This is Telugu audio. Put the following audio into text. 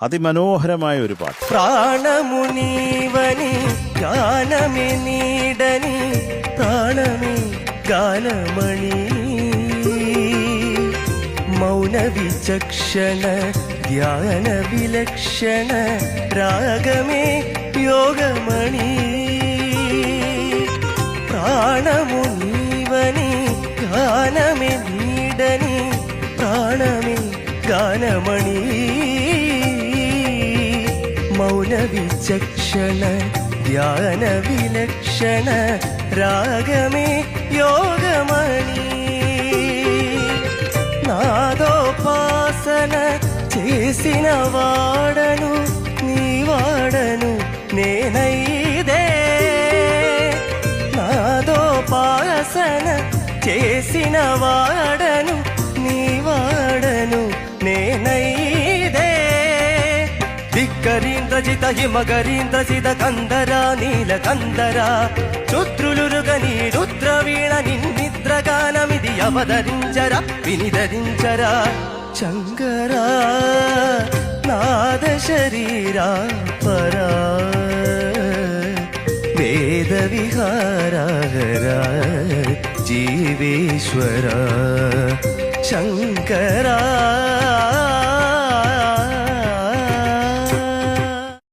അതിമനോഹരമായ ഒരു പാട്ട്. പ്രാണമുനീവനി ഗാനമേ നീടനി പ്രാണമേ ഗാനമണി മൗനവിചക്ഷണ ധ്യാന വിലക്ഷണ രാഗമേ യോഗമണി പ്രാണമുനീവനി ഗാനമേ നീടനി പ്രാണമേ ഗാനമണി മൗനവിചക്ഷണ ധ്യാന വിലക്ഷണ രാഗമേ യോഗമണി నాదోపాసన చేసిన వాడను నీ వాడను నేనైదే నాదోపాసన చేసిన వాడను నీ వాడను నేనైదే ధిక్కరీంద్రజిత హిమగరీంద్రజిత కందరా నీల కందరా చుద్రులురుగని రుద్రవీణ నిద్రగానమిది అవతరించరా వినిధరించరా శంకరా నాద శరీరా పరా వేద విహారహరా జీవేశ్వర శంకరా